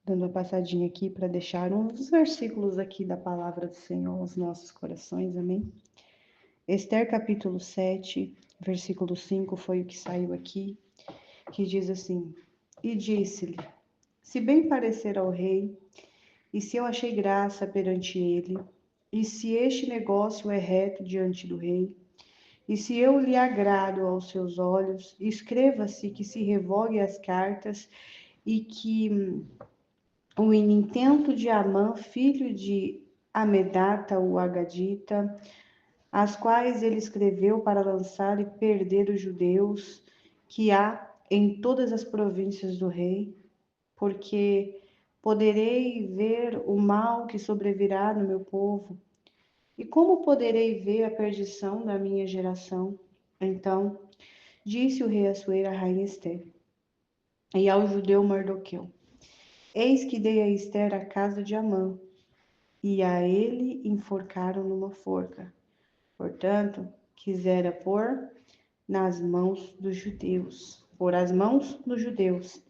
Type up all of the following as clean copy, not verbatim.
dando uma passadinha aqui para deixar uns versículos aqui da palavra do Senhor aos nossos corações, amém? Esther capítulo 7, versículo 5 foi o que saiu aqui, que diz assim: E disse-lhe, se bem parecer ao rei, e se eu achei graça perante ele, e se este negócio é reto diante do rei, e se eu lhe agrado aos seus olhos, escreva-se que se revogue as cartas e que o intento de Amã, filho de Amedata, o Agadita, as quais ele escreveu para lançar e perder os judeus que há em todas as províncias do rei, porque poderei ver o mal que sobrevirá no meu povo, e como poderei ver a perdição da minha geração? Então, disse o rei Assuero à rainha Esther, e ao judeu Mardoqueu, eis que dei a Esther a casa de Amã, e a ele enforcaram numa forca. Portanto, quisera pôr nas mãos dos judeus, por as mãos dos judeus.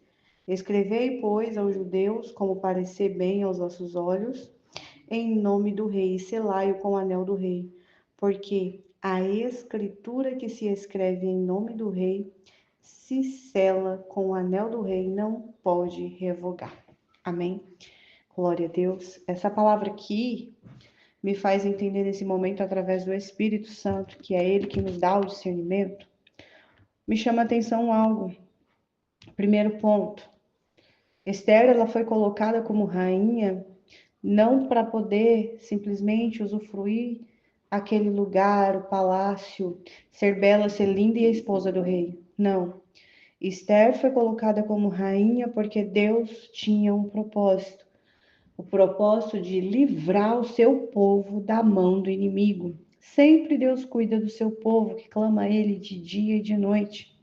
Escrevei, pois, aos judeus, como parecer bem aos vossos olhos, em nome do rei, e selai-o com o anel do rei, porque a escritura que se escreve em nome do rei se sela com o anel do rei, não pode revogar. Amém? Glória a Deus. Essa palavra aqui me faz entender nesse momento através do Espírito Santo, que é Ele que nos dá o discernimento. Me chama a atenção algo. Primeiro ponto. Esther, ela foi colocada como rainha não para poder simplesmente usufruir aquele lugar, o palácio, ser bela, ser linda e a esposa do rei. Não. Esther foi colocada como rainha porque Deus tinha um propósito. O propósito de livrar o seu povo da mão do inimigo. Sempre Deus cuida do seu povo, que clama a Ele de dia e de noite.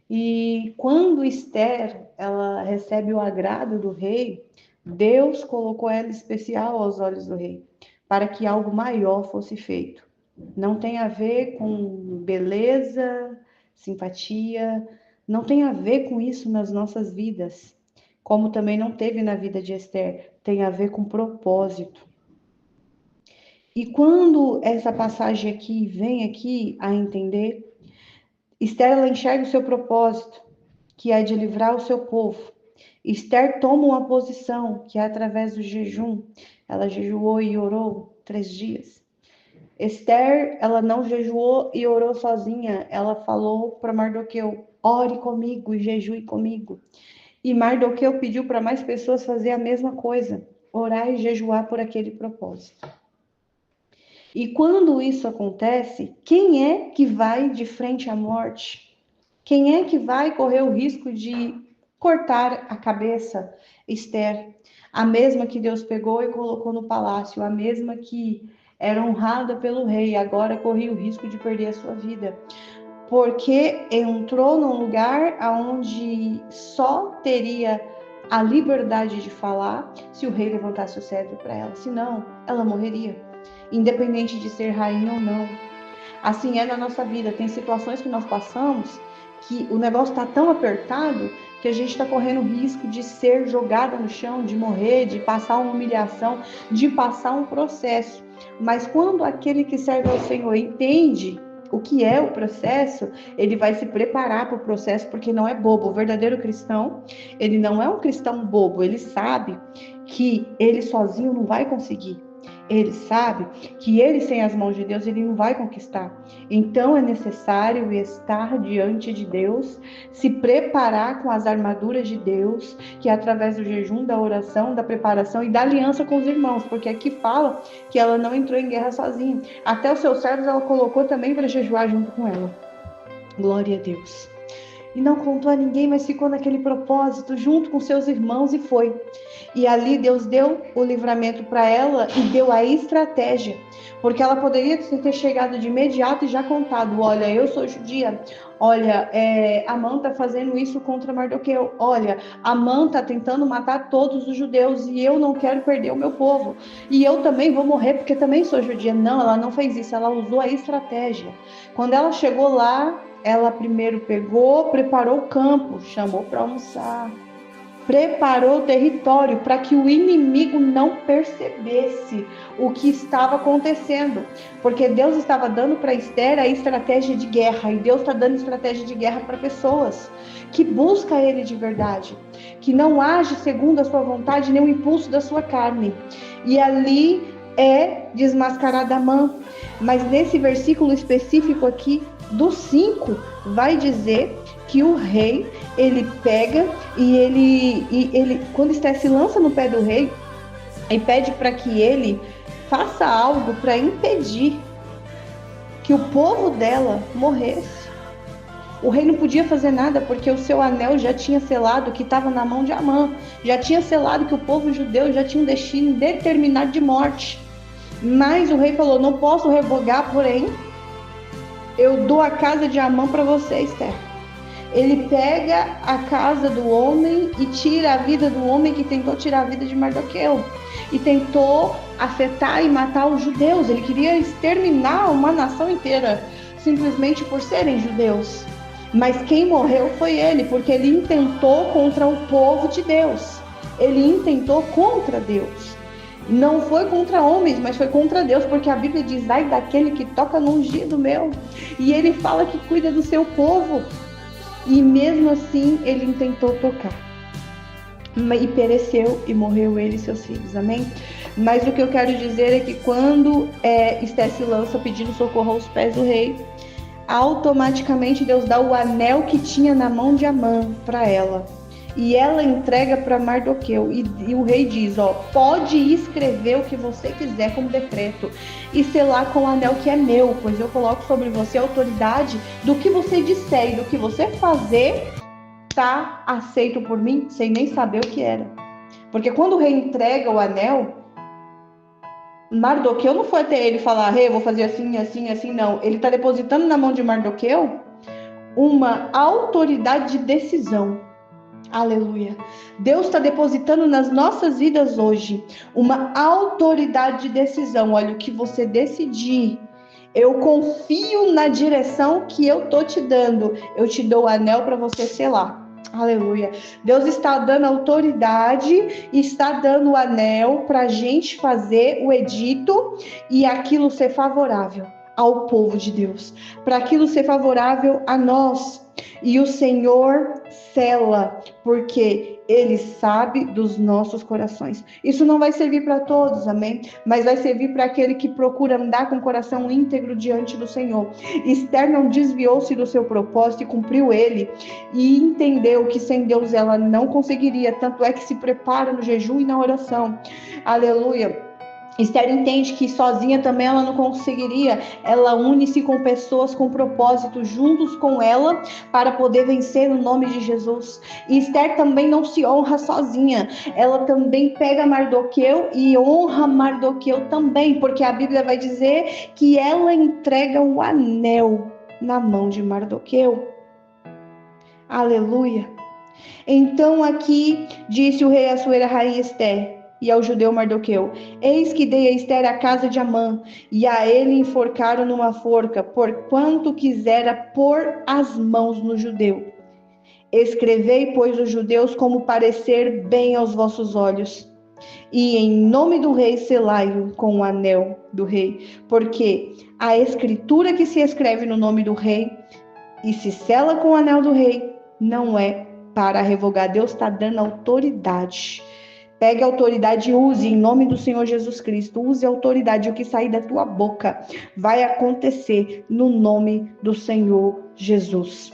E quando Esther, ela recebe o agrado do rei, Deus colocou ela especial aos olhos do rei, para que algo maior fosse feito. Não tem a ver com beleza, simpatia, não tem a ver com isso nas nossas vidas, como também não teve na vida de Esther, tem a ver com propósito. E quando essa passagem aqui vem aqui a entender, Esther ela enxerga o seu propósito, que é de livrar o seu povo. Esther toma uma posição, que é através do jejum. Ela jejuou e orou 3 dias. Esther, ela não jejuou e orou sozinha. Ela falou para Mardoqueu, ore comigo e jejue comigo. E Mardoqueu pediu para mais pessoas fazer a mesma coisa, orar e jejuar por aquele propósito. E quando isso acontece, quem é que vai de frente à morte? Quem é que vai correr o risco de cortar a cabeça? Esther, a mesma que Deus pegou e colocou no palácio, a mesma que era honrada pelo rei, agora corria o risco de perder a sua vida, porque entrou num lugar onde só teria a liberdade de falar se o rei levantasse o cetro para ela, senão ela morreria, independente de ser rainha ou não. Assim é na nossa vida, tem situações que nós passamos que o negócio está tão apertado que a gente está correndo o risco de ser jogada no chão, de morrer, de passar uma humilhação, de passar um processo. Mas quando aquele que serve ao Senhor entende o que é o processo, ele vai se preparar para o processo, porque não é bobo. O verdadeiro cristão, ele não é um cristão bobo, ele sabe que ele sozinho não vai conseguir. Ele sabe que ele, sem as mãos de Deus, ele não vai conquistar. Então é necessário estar diante de Deus, se preparar com as armaduras de Deus, que é através do jejum, da oração, da preparação e da aliança com os irmãos, porque aqui fala que ela não entrou em guerra sozinha. Até os seus servos ela colocou também para jejuar junto com ela. Glória a Deus. E não contou a ninguém, mas ficou naquele propósito junto com seus irmãos e foi. E ali Deus deu o livramento para ela e deu a estratégia, porque ela poderia ter chegado de imediato e já contado, olha, eu sou judia, olha, Amã está fazendo isso contra Mardoqueu, olha, Amã está tentando matar todos os judeus e eu não quero perder o meu povo, e eu também vou morrer porque também sou judia. Não, ela não fez isso, ela usou a estratégia. Quando ela chegou lá, ela primeiro pegou, preparou o campo, chamou para almoçar. preparou o território para que o inimigo não percebesse o que estava acontecendo, porque Deus estava dando para Esther a estratégia de guerra, e Deus está dando estratégia de guerra para pessoas que buscam Ele de verdade, que não age segundo a sua vontade nem o impulso da sua carne, e ali é desmascarada Amã. Mas nesse versículo específico aqui, do 5, vai dizer que o rei, ele pega e ele quando Esther se lança no pé do rei e pede para que ele faça algo para impedir que o povo dela morresse. O rei não podia fazer nada porque o seu anel já tinha selado que estava na mão de Amã, já tinha selado que o povo judeu já tinha um destino determinado de morte. Mas o rei falou: não posso revogar, porém eu dou a casa de Amã para você, Esther. Ele pega a casa do homem e tira a vida do homem que tentou tirar a vida de Mardoqueu e tentou afetar e matar os judeus. Ele queria exterminar uma nação inteira simplesmente por serem judeus. Mas quem morreu foi ele, porque ele intentou contra o povo de Deus. Ele intentou contra Deus. Não foi contra homens, mas foi contra Deus, porque a Bíblia diz: ai daquele que toca no ungido meu. E ele fala que cuida do seu povo. E mesmo assim ele intentou tocar. E pereceu e morreu ele e seus filhos, amém? Mas o que eu quero dizer é que quando Esther se lança pedindo socorro aos pés do rei, automaticamente Deus dá o anel que tinha na mão de Amã para ela. E ela entrega para Mardoqueu. E o rei diz: ó, pode escrever o que você quiser como decreto e selar com o anel que é meu, pois eu coloco sobre você a autoridade do que você disser e do que você fazer tá aceito por mim, sem nem saber o que era. Porque quando o rei entrega o anel, Mardoqueu não foi até ele falar: rei, vou fazer assim, assim, assim, não. Ele tá depositando na mão de Mardoqueu uma autoridade de decisão. Aleluia. Deus está depositando nas nossas vidas hoje uma autoridade de decisão. Olha, o que você decidir, eu confio na direção que eu tô te dando. Eu te dou o anel para você selar. Aleluia. Deus está dando autoridade, está dando o anel para a gente fazer o edito e aquilo ser favorável ao povo de Deus, para aquilo ser favorável a nós. E o Senhor sela, porque Ele sabe dos nossos corações. Isso não vai servir para todos, amém? Mas vai servir para aquele que procura andar com o coração íntegro diante do Senhor. Esther não desviou-se do seu propósito e cumpriu ele, e entendeu que sem Deus ela não conseguiria, tanto é que se prepara no jejum e na oração. Aleluia. Esther entende que sozinha também ela não conseguiria, ela une-se com pessoas com propósito juntos com ela para poder vencer no nome de Jesus. E Esther também não se honra sozinha, ela também pega Mardoqueu e honra Mardoqueu também, porque a Bíblia vai dizer que ela entrega o anel na mão de Mardoqueu. Aleluia. Então aqui disse o rei à sua rainha Esther e ao judeu Mardoqueu: eis que dei a Esther a casa de Amã, e a ele enforcaram numa forca, porquanto quisera pôr as mãos no judeu. Escrevei, pois, os judeus como parecer bem aos vossos olhos, e em nome do rei selai-o com o anel do rei, porque a escritura que se escreve no nome do rei e se sela com o anel do rei não é para revogar. Deus está dando autoridade. Pegue a autoridade e use em nome do Senhor Jesus Cristo. Use a autoridade. O que sair da tua boca vai acontecer no nome do Senhor Jesus.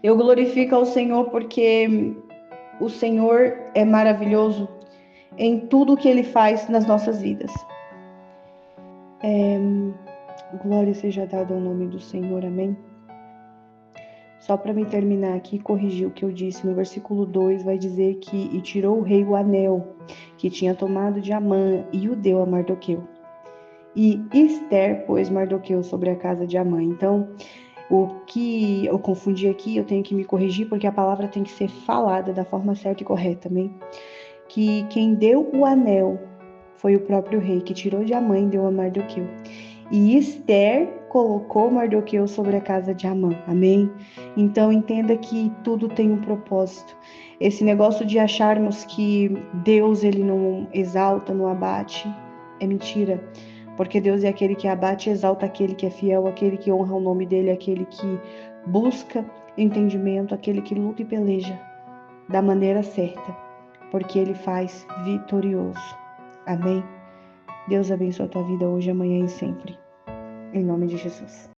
Eu glorifico ao Senhor porque o Senhor é maravilhoso em tudo que Ele faz nas nossas vidas. Glória seja dada ao nome do Senhor. Amém. Só para me terminar aqui, corrigir o que eu disse, no versículo 2 vai dizer que e tirou o rei o anel que tinha tomado de Amã e o deu a Mardoqueu. E Esther pôs Mardoqueu sobre a casa de Amã. Então, o que eu confundi aqui, eu tenho que me corrigir, porque a palavra tem que ser falada da forma certa e correta, amém? Que quem deu o anel foi o próprio rei, que tirou de Amã e deu a Mardoqueu. E Esther colocou Mardoqueu sobre a casa de Amã. Amém? Então entenda que tudo tem um propósito. Esse negócio de acharmos que Deus ele não exalta, não abate, é mentira. Porque Deus é aquele que abate e exalta aquele que é fiel, aquele que honra o nome dele, aquele que busca entendimento, aquele que luta e peleja da maneira certa, porque ele faz vitorioso. Amém? Deus abençoe a tua vida hoje, amanhã e sempre. Em nome de Jesus.